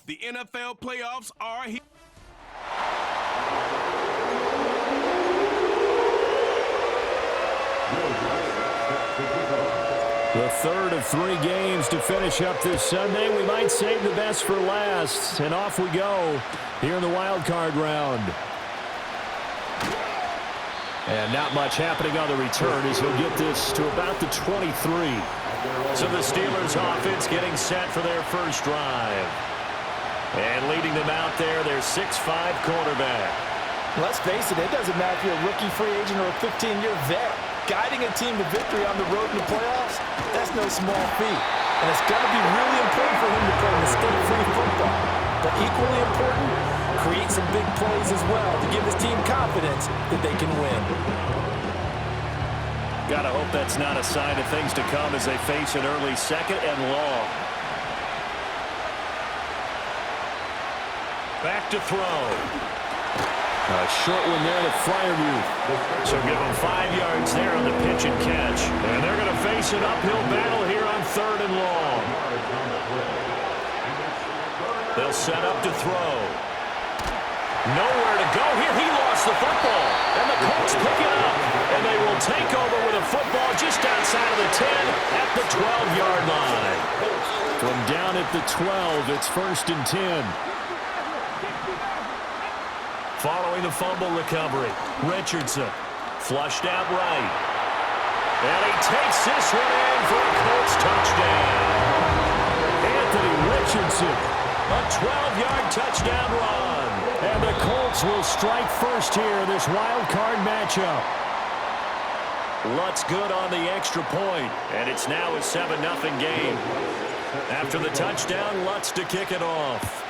The NFL playoffs are here. The third of 3 games to finish up this Sunday. We might save the best for last. And off we go here in the Wildcard round. And not much happening on the return as he'll get this to about the 23. So the Steelers offense getting set for their first drive. And leading them out there, their 6'5" quarterback. Let's face it, it doesn't matter if you're a rookie free agent or a 15-year vet. Guiding a team to victory on the road in the playoffs, that's no small feat. And it's going to be really important for him to play mistake-free football. But equally important, create some big plays as well to give his team confidence that they can win. Gotta hope that's not a sign of things to come as they face an early 2nd and long. Back to throw. A short one there to Fryermuth. So give them 5 yards there on the pitch and catch. And they're going to face an uphill battle here on 3rd and long. They'll set up to throw. Nowhere to go here. He lost the football. And the Colts pick it up. And they will take over with a football just outside of the 10 at the 12-yard line. From down at the 12, it's 1st and 10. Following the fumble recovery, Richardson flushed out right. And he takes this one in for a Colts touchdown. Anthony Richardson, a 12-yard touchdown run. And the Colts will strike first here in this wild card matchup. Lutz good on the extra point, and it's now a 7-0 game. After the touchdown, Lutz to kick it off.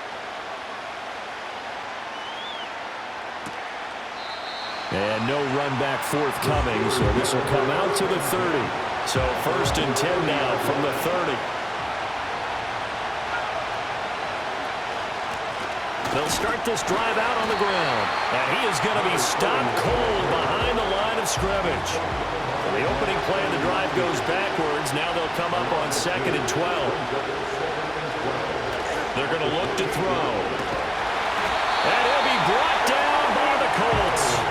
And no run back forthcoming, so this will come out to the 30. So 1st and 10 now from the 30. They'll start this drive out on the ground. And he is going to be stopped cold behind the line of scrimmage. The opening play of the drive goes backwards. Now they'll come up on 2nd and 12. They're going to look to throw. And he'll be brought down by the Colts.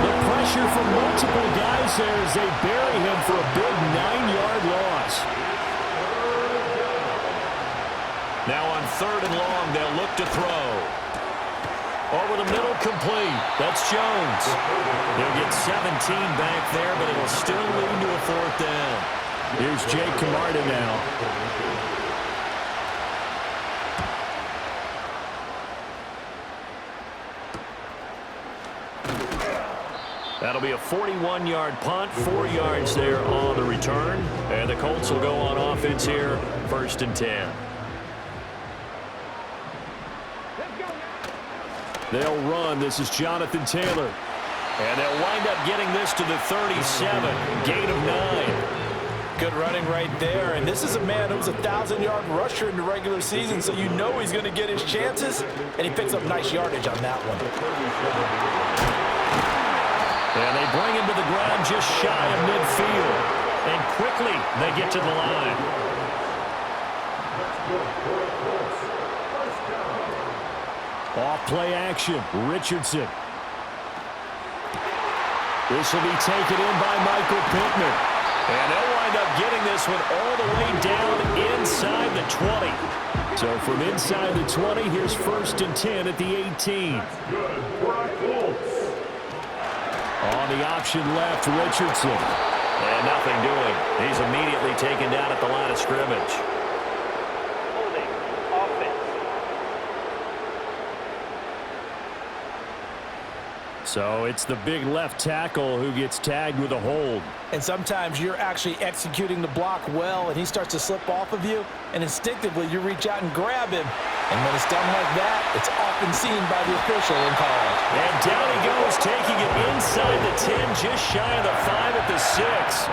The pressure from multiple guys there as they bury him for a big 9-yard loss. Now on 3rd and long, they'll look to throw. Over the middle, complete. That's Jones. They'll get 17 back there, but it'll still lead to a 4th down. Here's Jake Camarda now. That'll be a 41-yard punt, 4 yards there on the return. And the Colts will go on offense here, 1st and 10. They'll run. This is Jonathan Taylor. And they'll wind up getting this to the 37, gain of 9. Good running right there. And this is a man who was a 1,000-yard rusher in the regular season, so you know he's going to get his chances. And he picks up nice yardage on that one. And they bring him to the ground just shy of midfield. And quickly they get to the line. Off play action, Richardson. This will be taken in by Michael Pittman. And they'll wind up getting this one all the way down inside the 20. So from inside the 20, here's 1st and 10 at the 18. On the option left, Richardson. And nothing doing. He's immediately taken down at the line of scrimmage. Holding offense. So it's the big left tackle who gets tagged with a hold. And sometimes you're actually executing the block well, and he starts to slip off of you, and instinctively you reach out and grab him. And when it's done like that, it's often seen by the official and called. And down he goes, taking it inside the 10, just shy of the 5 at the 6.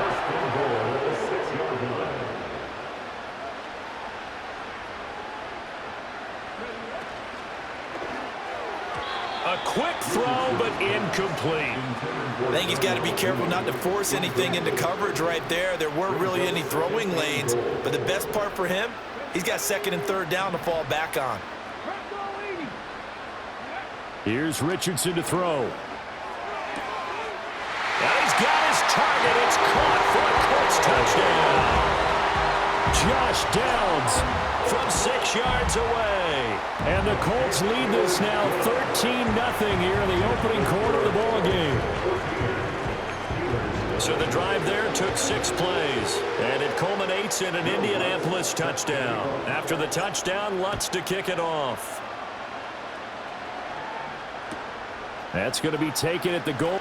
A quick throw, but incomplete. I think he's got to be careful not to force anything into coverage right there. There weren't really any throwing lanes, but the best part for him, he's got 2nd and 3rd down to fall back on. Here's Richardson to throw. And he's got his target. It's caught for a Colts touchdown. Josh Downs from 6 yards away. And the Colts lead this now 13-0 here in the opening quarter of the ball game. So the drive there took 6 plays, and it culminates in an Indianapolis touchdown. After the touchdown, Lutz to kick it off. That's going to be taken at the goal.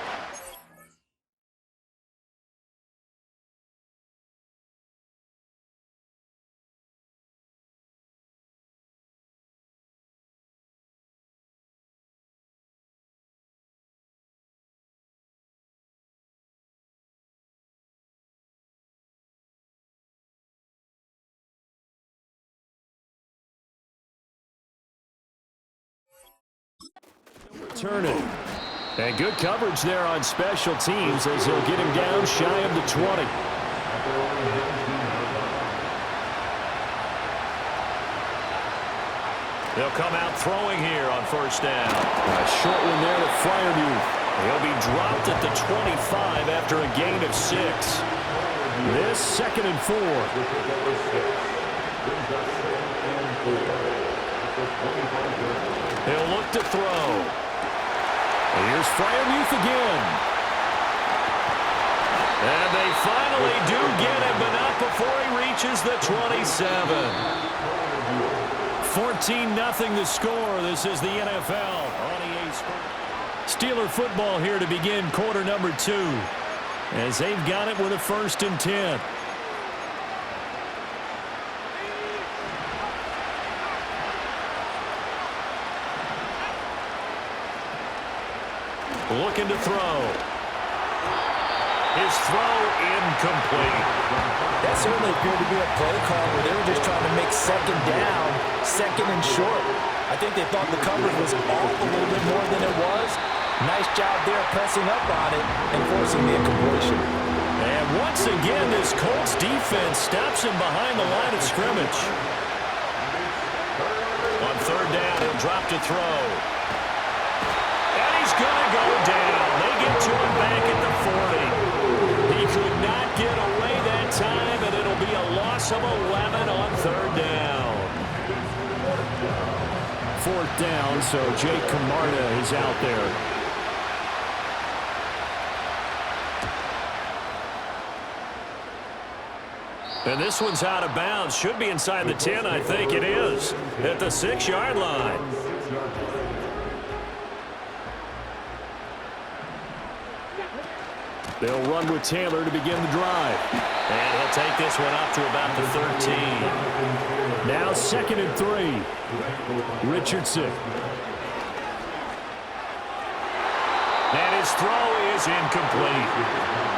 Turning. And good coverage there on special teams as he'll get him down shy of the 20. They'll come out throwing here on first down. A short one there to Freiermuth. He'll be dropped at the 25 after a gain of 6. This 2nd and 4. He'll look to throw. Here's Freiermuth again. And they finally do get him, but not before he reaches the 27. 14-0 the score. This is the NFL on EA Sports. Steeler football here to begin quarter number 2. As they've got it with a 1st and 10. Looking to throw. His throw incomplete. That certainly appeared to be a play call where they were just trying to make 2nd down, 2nd and short. I think they thought the coverage was off a little bit more than it was. Nice job there pressing up on it and forcing the incompletion. And once again, this Colts defense stops him behind the line of scrimmage. On 3rd down, he'll drop to throw. He's going to go down. They get to him back at the 40. He could not get away that time, and it'll be a loss of 11 on 3rd down. 4th down, so Jake Camarda is out there. And this one's out of bounds. Should be inside the 10, I think it is. At the 6-yard line. They'll run with Taylor to begin the drive. And he'll take this one up to about the 13. Now 2nd and 3. Richardson. And his throw is incomplete.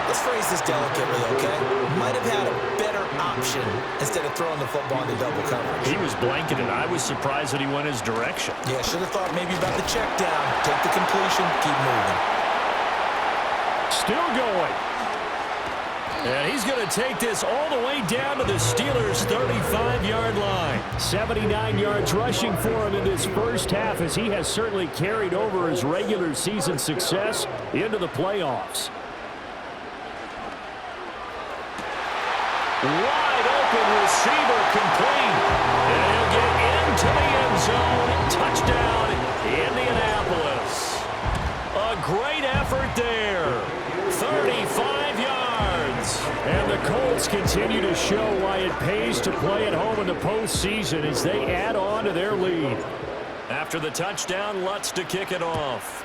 Let's phrase this delicately, okay? Might have had a better option instead of throwing the football into double coverage. He was blanketed. I was surprised that he went his direction. Yeah, should have thought maybe about the check down. Take the completion, keep moving. Still going. And he's going to take this all the way down to the Steelers' 35-yard line. 79 yards rushing for him in this first half, as he has certainly carried over his regular season success into the playoffs. Wide open receiver complete. And he'll get into the end zone. Touchdown, Indianapolis. A great effort there. 35 yards. And the Colts continue to show why it pays to play at home in the postseason as they add on to their lead. After the touchdown, Lutz to kick it off.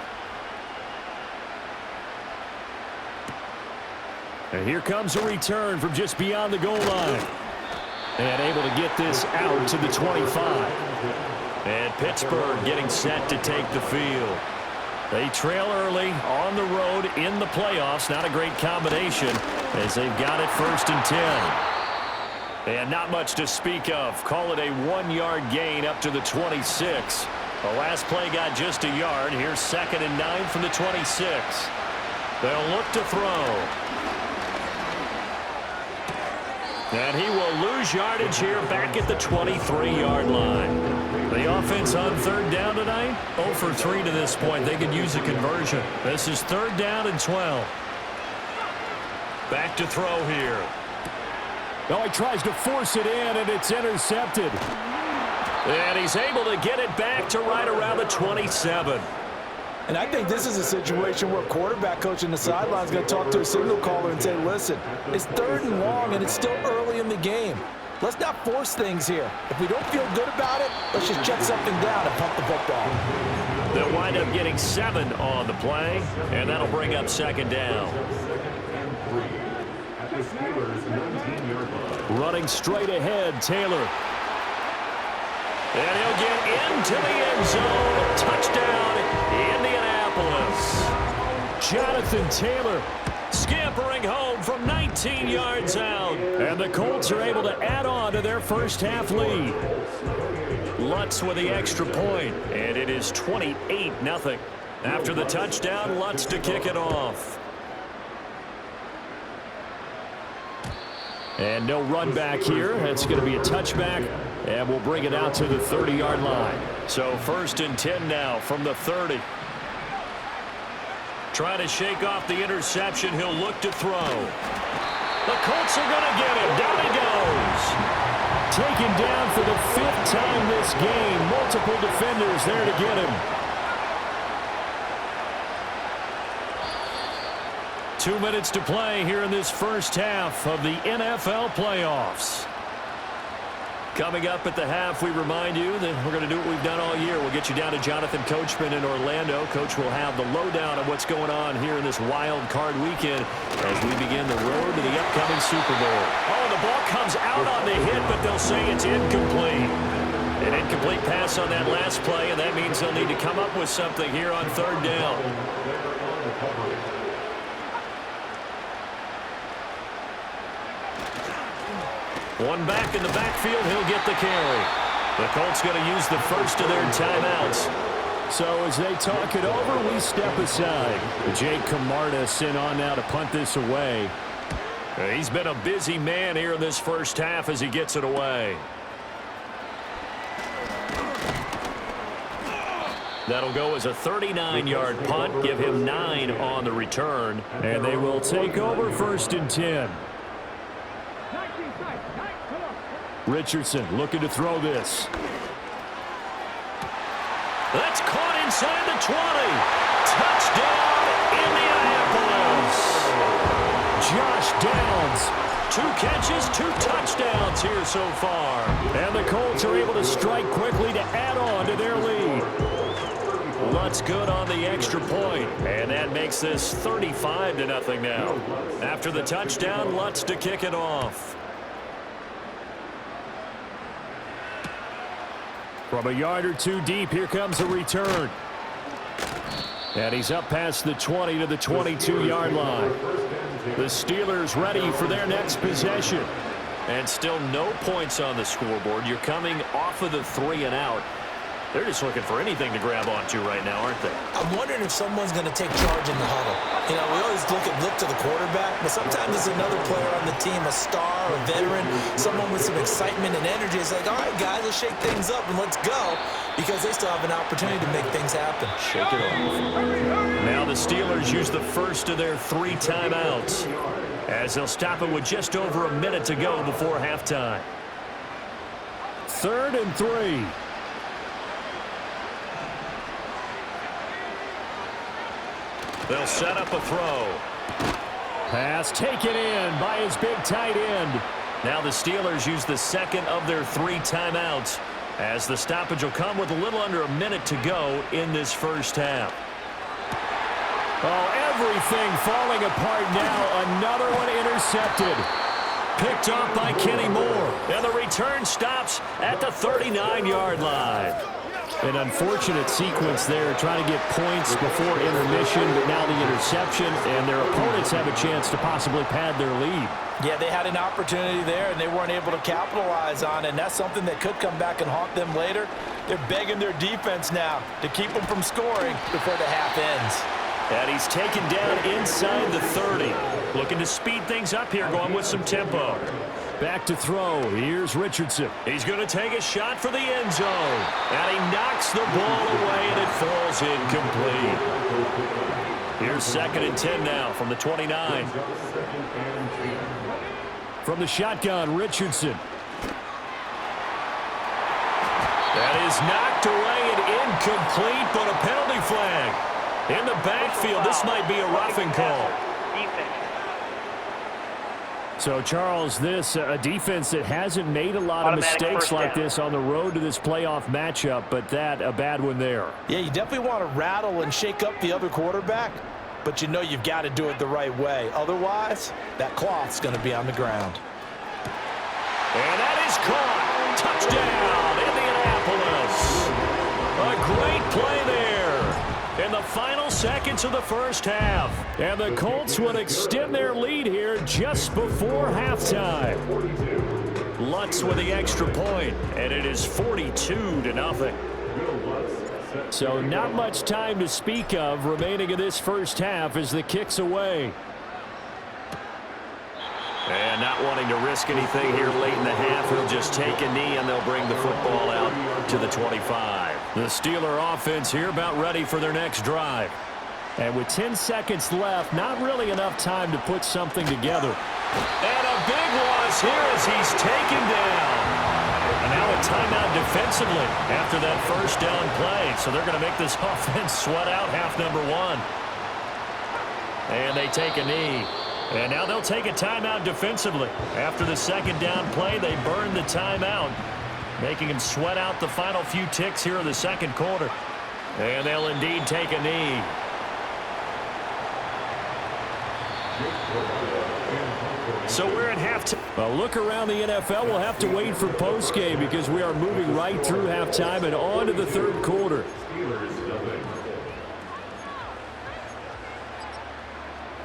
And here comes a return from just beyond the goal line. And able to get this out to the 25. And Pittsburgh getting set to take the field. They trail early on the road in the playoffs. Not a great combination as they've got it 1st and 10. And not much to speak of. Call it a 1-yard gain up to the 26. The last play got just a yard. Here's 2nd and 9 from the 26. They'll look to throw. And he will lose yardage here back at the 23-yard line. The offense on third down tonight, 0 for 3 to this point. They could use a conversion. This is third down and 12. Back to throw here. Oh, he tries to force it in, and it's intercepted. And he's able to get it back to right around the 27. And I think this is a situation where quarterback coach in the sideline is going to talk to a signal caller and say, listen, it's third and long, and it's still early in the game. Let's not force things here. If we don't feel good about it, let's just check something down and pump the football. They'll wind up getting 7 on the play, and that'll bring up second down. Running straight ahead, Taylor. And he'll get into the end zone. Touchdown, Indianapolis. Jonathan Taylor Scampering home from 19 yards out. And the Colts are able to add on to their first half lead. Lutz with the extra point, and it is 28-0. After the touchdown, Lutz to kick it off. And no run back here. It's going to be a touchback, and we'll bring it out to the 30-yard line. So first and 10 now from the 30. Trying to shake off the interception. He'll look to throw. The Colts are going to get him. Down he goes. Taken down for the 5th time this game. Multiple defenders there to get him. 2 minutes to play here in this first half of the NFL playoffs. Coming up at the half, we remind you that we're going to do what we've done all year. We'll get you down to Jonathan Coachman in Orlando. Coach will have the lowdown of what's going on here in this wild card weekend as we begin the road to the upcoming Super Bowl. Oh, the ball comes out on the hit, but they'll say it's incomplete. An incomplete pass on that last play, and that means they'll need to come up with something here on third down. One back in the backfield, he'll get the carry. The Colts going to use the first of their timeouts. So as they talk it over, we step aside. Jake Camarda sent on now to punt this away. He's been a busy man here in this first half as he gets it away. That'll go as a 39-yard punt, give him 9 on the return. And they will take over first and 10. Richardson looking to throw this. That's caught inside the 20. Touchdown, Indianapolis. Josh Downs. 2 catches, 2 touchdowns here so far. And the Colts are able to strike quickly to add on to their lead. Lutz good on the extra point, and that makes this 35-0 now. After the touchdown, Lutz to kick it off. From a yard or 2 deep, here comes a return. And he's up past the 20 to the 22-yard line. The Steelers ready for their next possession. And still no points on the scoreboard. You're coming off of the 3 and out. They're just looking for anything to grab onto right now, aren't they? I'm wondering if someone's going to take charge in the huddle. You know, we always look to the quarterback, but sometimes there's another player on the team, a star, a veteran, someone with some excitement and energy. It's like, all right, guys, let's shake things up and let's go, because they still have an opportunity to make things happen. Shake it off. Now the Steelers use the first of their 3 timeouts as they'll stop it with just over a minute to go before halftime. 3rd and 3. They'll set up a throw. Pass taken in by his big tight end. Now the Steelers use the second of their 3 timeouts as the stoppage will come with a little under a minute to go in this first half. Oh, everything falling apart now. Another one intercepted. Picked off by Kenny Moore. And the return stops at the 39-yard line. An unfortunate sequence there, trying to get points before intermission, but now the interception, and their opponents have a chance to possibly pad their lead. Yeah, they had an opportunity there, and they weren't able to capitalize on it, and that's something that could come back and haunt them later. They're begging their defense now to keep them from scoring before the half ends. And he's taken down inside the 30. Looking to speed things up here, going with some tempo. Back to throw. Here's Richardson. He's going to take a shot for the end zone. And he knocks the ball away, and it falls incomplete. Here's 2nd and 10 now from the 29. From the shotgun, Richardson. That is knocked away and incomplete, but a penalty flag. In the backfield, this might be a roughing call. So, Charles, this a defense that hasn't made a lot of mistakes like this on the road to this playoff matchup, but that a bad one there. Yeah, you definitely want to rattle and shake up the other quarterback, but you know you've got to do it the right way. Otherwise, that cloth's going to be on the ground. And that is caught. Touchdown, Indianapolis. A great play there in the final seconds of the first half. And the Colts would extend their lead here just before halftime. Lutz with the extra point, and it is 42-0. So not much time to speak of remaining in this first half as the kick's away. And not wanting to risk anything here late in the half, he'll just take a knee and they'll bring the football out to the 25. The Steeler offense here about ready for their next drive. And with 10 seconds left, not really enough time to put something together. And a big loss here as he's taken down. And now a timeout defensively after that first down play. So they're going to make this offense sweat out half number 1. And they take a knee. And now they'll take a timeout defensively. After the second down play, they burn the timeout, making him sweat out the final few ticks here in the second quarter. And they'll indeed take a knee. So we're at halftime. A look around the NFL. We'll have to wait for postgame because we are moving right through halftime and on to the third quarter.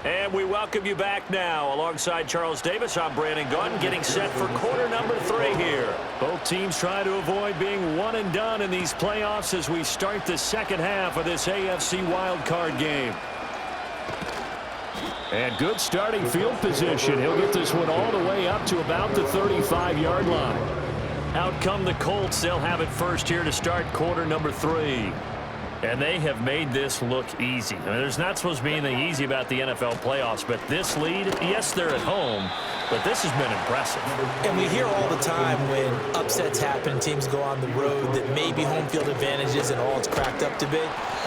And we welcome you back now. Alongside Charles Davis, I'm Brandon Gunn, getting set for quarter number 3 here. Both teams try to avoid being one and done in these playoffs as we start the second half of this AFC Wildcard game. And good starting field position. He'll get this one all the way up to about the 35-yard line. Out come the Colts. They'll have it first here to start quarter number 3. And they have made this look easy. I mean, there's not supposed to be anything easy about the NFL playoffs, but this lead, yes, they're at home, but this has been impressive. And we hear all the time when upsets happen, teams go on the road, that maybe home field advantage isn't all it's cracked up to be.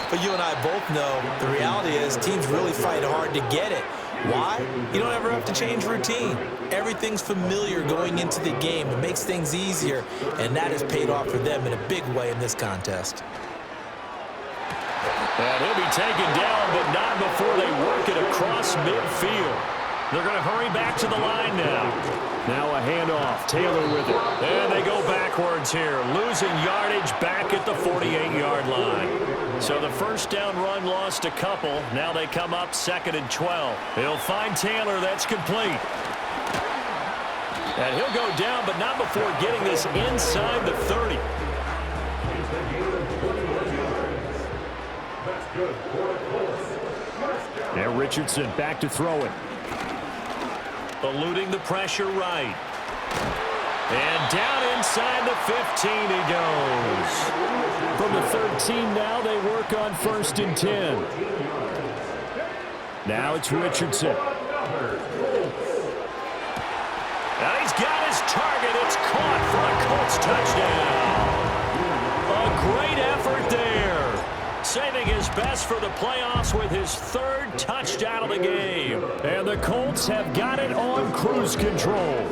But you and I both know the reality is teams really fight hard to get it. Why? You don't ever have to change routine. Everything's familiar going into the game. It makes things easier, and that has paid off for them in a big way in this contest. And he'll be taken down, but not before they work it across midfield. They're going to hurry back to the line now. Now a handoff. Taylor with it. And they go backwards here, losing yardage back at the 48-yard line. So the first down run lost a couple. Now they come up 2nd and 12. He'll find Taylor. That's complete. And he'll go down, but not before getting this inside the 30. Now Richardson back to throw it. Eluding the pressure right. And down inside the 15 he goes. From the 13 now they work on 1st and 10. Now it's Richardson. And he's got his target. It's caught for a Colts touchdown. A great effort there. Saving his best for the playoffs with his 3rd touchdown of the game. And the Colts have got it on cruise control.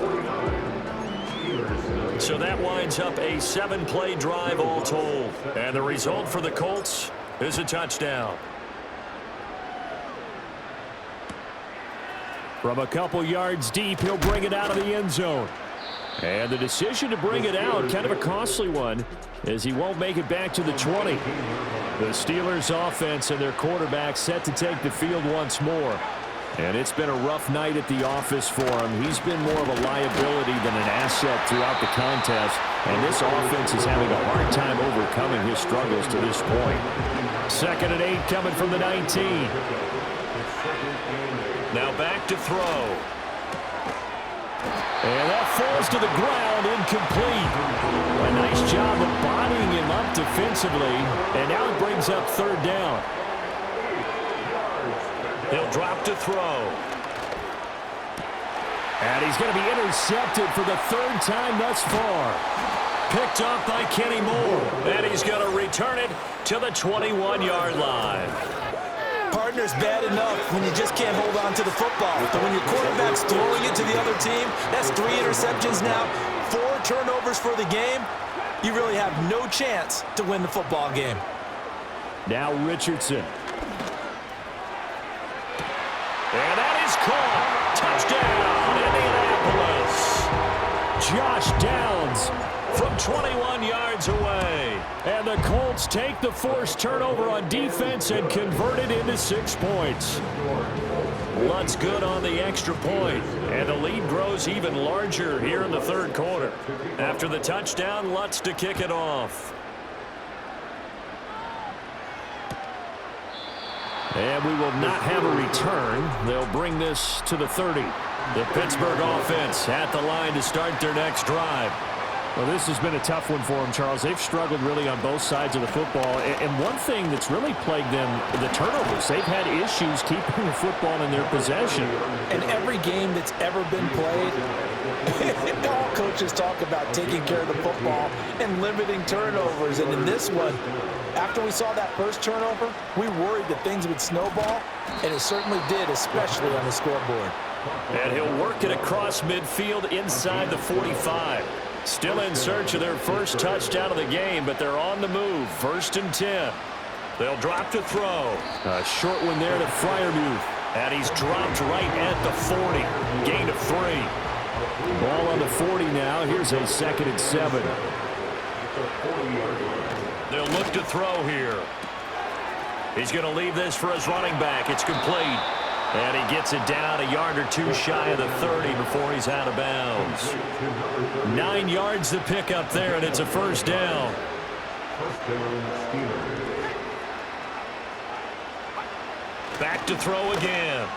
So that winds up a 7-play drive all told. And the result for the Colts is a touchdown. From a couple yards deep, he'll bring it out of the end zone. And the decision to bring it out, kind of a costly one, as he won't make it back to the 20. The Steelers' offense and their quarterback set to take the field once more. And it's been a rough night at the office for him. He's been more of a liability than an asset throughout the contest. And this offense is having a hard time overcoming his struggles to this point. 2nd and 8 coming from the 19. Now back to throw. And that falls to the ground, incomplete. A nice job of bodying him up defensively, and now it brings up third down. He'll drop to throw. And he's going to be intercepted for the third time thus far. Picked up by Kenny Moore. And he's going to return it to the 21-yard line. Partner's bad enough when you just can't hold on to the football. But when your quarterback's throwing it to the other team, that's 3 interceptions now, 4 turnovers for the game. You really have no chance to win the football game. Now Richardson. And that is caught. Touchdown, Indianapolis. Josh Downs from 21 yards away. And the Colts take the forced turnover on defense and convert it into 6 points. Lutz good on the extra point. And the lead grows even larger here in the third quarter. After the touchdown, Lutz to kick it off. And we will not have a return. They'll bring this to the 30. The Pittsburgh offense at the line to start their next drive. Well, this has been a tough one for them, Charles. They've struggled really on both sides of the football. And one thing that's really plagued them, the turnovers. They've had issues keeping the football in their possession. In every game that's ever been played, all coaches talk about taking care of the football and limiting turnovers. And in this one, after we saw that first turnover, we worried that things would snowball, and it certainly did, especially on the scoreboard. And he'll work it across midfield inside the 45. Still in search of their first touchdown of the game, but they're on the move. 1st and 10. They'll drop to throw. A short one there to Freiermuth. And he's dropped right at the 40. Gain of 3. Ball on the 40 now. Here's a 2nd and 7. They'll look to throw here. He's going to leave this for his running back. It's complete. And he gets it down a yard or 2 shy of the 30 before he's out of bounds. 9 yards to pick up there, and it's a first down. Back to throw again.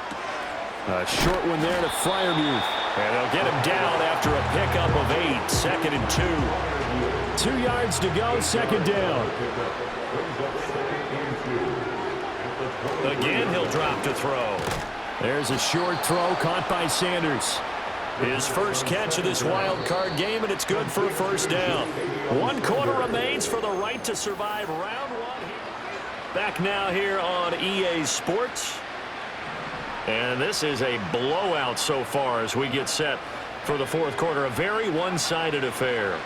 A short one there to Freiermuth. And they'll get him down after a pickup of 8. 2nd and 2. 2 yards to go, 2nd down. Again, he'll drop to throw. There's a short throw caught by Sanders. His first catch of this wild card game, and it's good for a first down. 1 quarter remains for the right to survive round 1. Back now here on EA Sports. And this is a blowout so far as we get set for the 4th quarter. A very one-sided affair.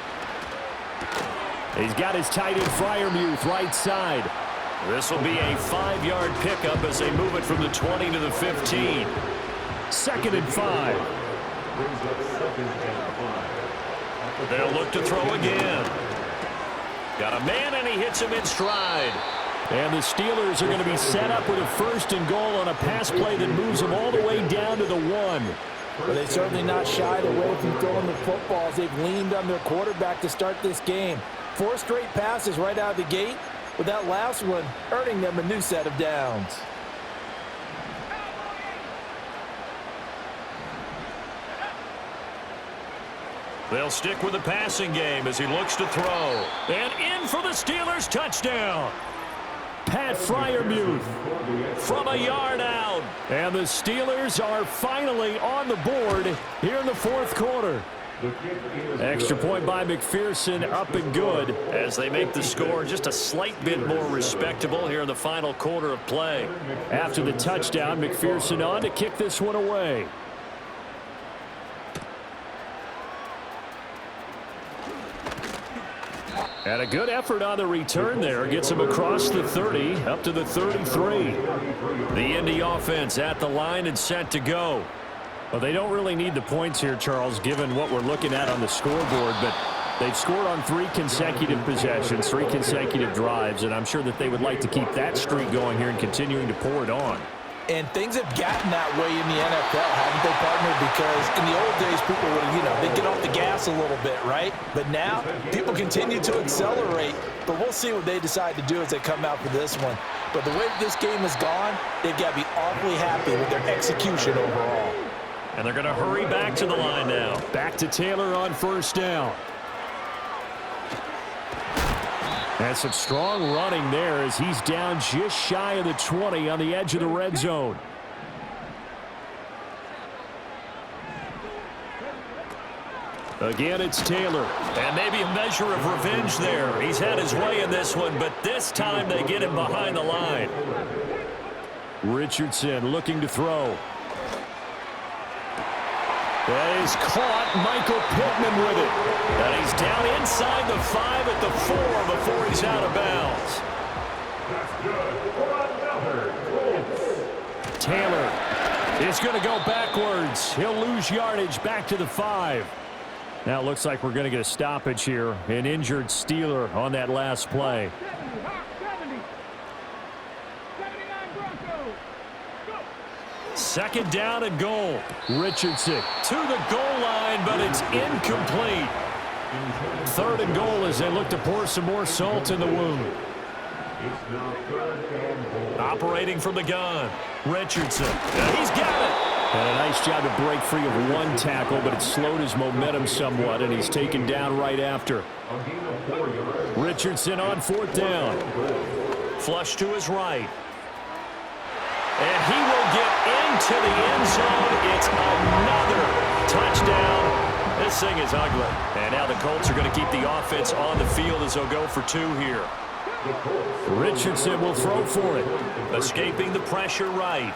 He's got his tight end Freiermuth right side. This will be a 5-yard pickup as they move it from the 20 to the 15. 2nd and 5. They'll look to throw again. Got a man, and he hits him in stride. And the Steelers are going to be set up with a 1st and goal on a pass play that moves them all the way down to the 1. Well, they've certainly not shied away from throwing the football as they've leaned on their quarterback to start this game. 4 straight passes right out of the gate, with that last one earning them a new set of downs. They'll stick with the passing game as he looks to throw. And in for the Steelers touchdown. Pat Freiermuth from a yard out. And the Steelers are finally on the board here in the 4th quarter. Extra point by McPherson, up and good as they make the score just a slight bit more respectable here in the final quarter of play. After the touchdown, McPherson on to kick this one away. And a good effort on the return there. Gets him across the 30, up to the 33. The Indy offense at the line and set to go. Well, they don't really need the points here, Charles, given what we're looking at on the scoreboard. But they've scored on 3 consecutive possessions, 3 consecutive drives. And I'm sure that they would like to keep that streak going here and continuing to pour it on. And things have gotten that way in the NFL, haven't they, partner? Because in the old days, people would, they'd get off the gas a little bit, right? But now, people continue to accelerate. But we'll see what they decide to do as they come out for this one. But the way this game has gone, they've got to be awfully happy with their execution overall. And they're going to hurry back to the line now. Back to Taylor on first down. And some strong running there as he's down just shy of the 20 on the edge of the red zone. Again, it's Taylor. And maybe a measure of revenge there. He's had his way in this one, but this time they get him behind the line. Richardson looking to throw. That is caught. Michael Pittman with it. And he's down inside the 5 at the 4 before he's out of bounds. Taylor is going to go backwards. He'll lose yardage back to the 5. Now it looks like we're going to get a stoppage here. An injured Steeler on that last play. Second down and goal. Richardson To the goal line, but it's incomplete. third and goal as they look to pour some more salt in the wound. Operating from the gun. Richardson. He's got it. And a nice job to break free of one tackle, but it slowed his momentum somewhat, and he's taken down right after. Richardson on fourth down. Flush to his right. And he will get into the end zone. It's another touchdown. This thing is ugly. And now the Colts are going to keep the offense on the field as they'll go for 2 here. Richardson will throw for it. Escaping the pressure right.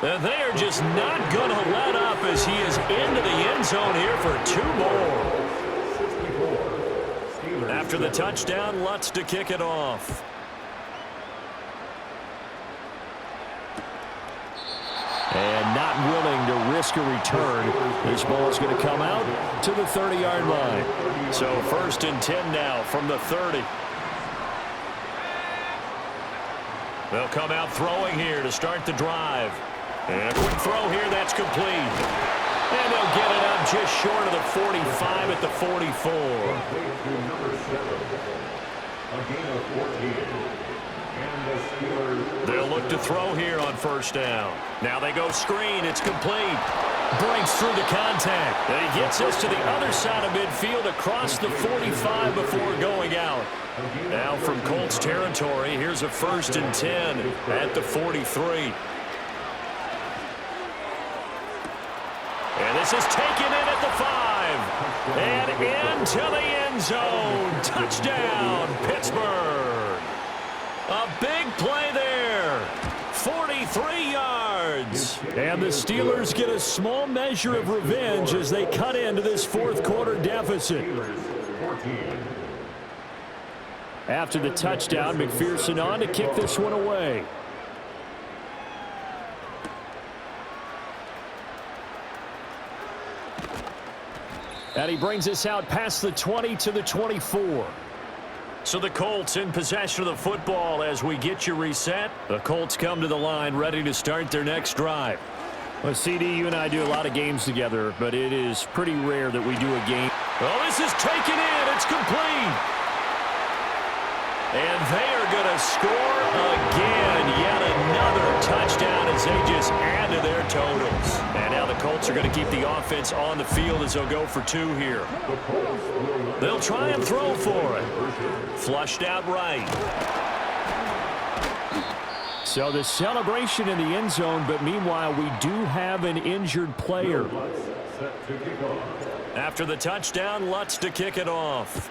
And they are just not going to let up as he is into the end zone here for 2 more. After the touchdown, Lutz to kick it off. And not willing to risk a return. This ball is going to come out to the 30-yard line. So 1st and 10 now from the 30. They'll come out throwing here to start the drive. And a quick throw here, that's complete. And they'll get it up just short of the 45 at the 44. They'll look to throw here on first down. Now they go screen, it's complete. Breaks through the contact. And he gets us to the other side of midfield across the 45 before going out. Now from Colts territory, here's a 1st and 10 at the 43. And this is taken in at the 5. And into the end zone. Touchdown, Pittsburgh. A big play there. 43 yards. And the Steelers get a small measure of revenge as they cut into this fourth quarter deficit. After the touchdown, McPherson on to kick this one away. And he brings us out past the 20 to the 24. So the Colts in possession of the football as we get you reset. The Colts come to the line ready to start their next drive. Well, CD, you and I do a lot of games together, but it is pretty rare that we do a game. Oh, this is taken in. It's complete. And they are going to score again. Yet another touchdown as they just add to their totals. And now the Colts are going to keep the offense on the field as they'll go for 2 here. They'll try and throw for it. Flushed out right. So the celebration in the end zone, but meanwhile we do have an injured player. After the touchdown, Lutz to kick it off.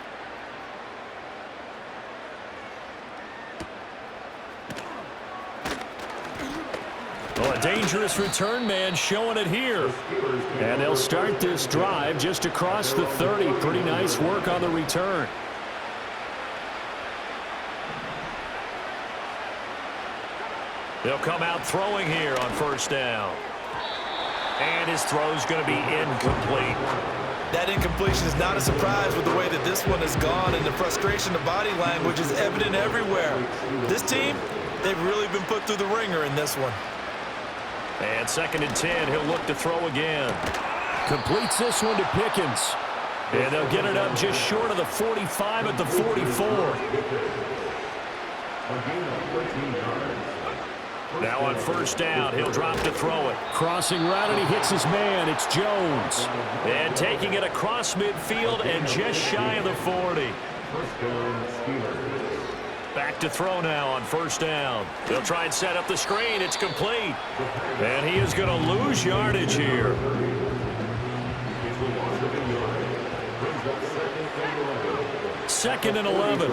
Well, a dangerous return man showing it here. And they'll start this drive just across the 30. Pretty nice work on the return. They'll come out throwing here on first down. And his throw's going to be incomplete. That incompletion is not a surprise with the way that this one has gone, and the frustration of body language is evident everywhere. This team, they've really been put through the ringer in this one. And 2nd and 10, he'll look to throw again. Completes this one to Pickens. And they'll get it up just short of the 45 at the 44. Now on first down, he'll drop to throw it. Crossing route, and he hits his man. It's Jones. And taking it across midfield and just shy of the 40. Back to throw now on first down. They'll try and set up the screen. It's complete. And he is going to lose yardage here. Second and 11.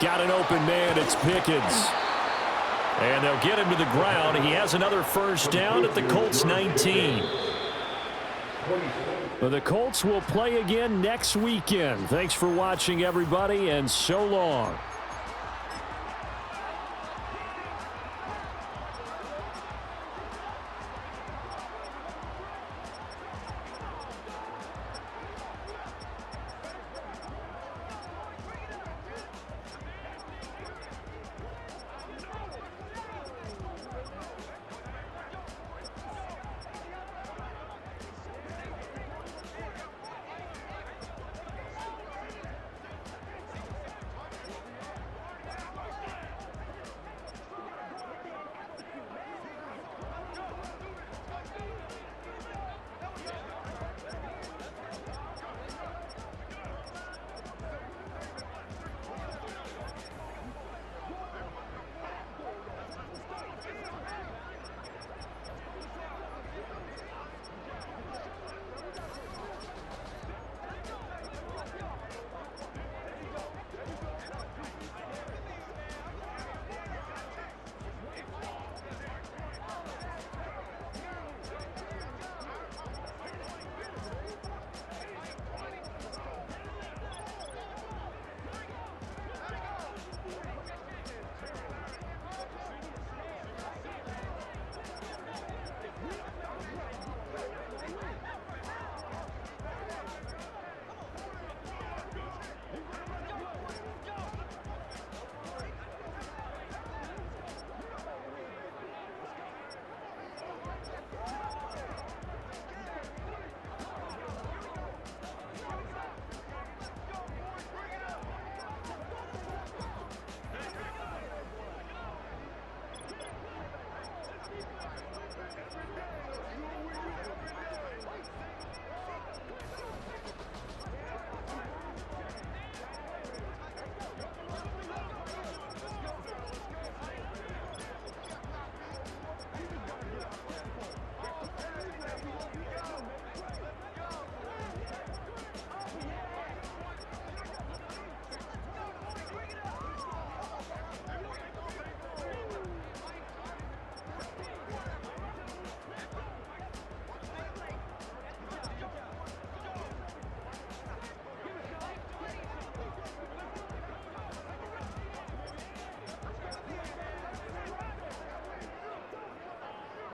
Got an open man. It's Pickens. And they'll get him to the ground. He has another first down at the Colts 19. Well, the Colts will play again next weekend. Thanks for watching, everybody, and so long.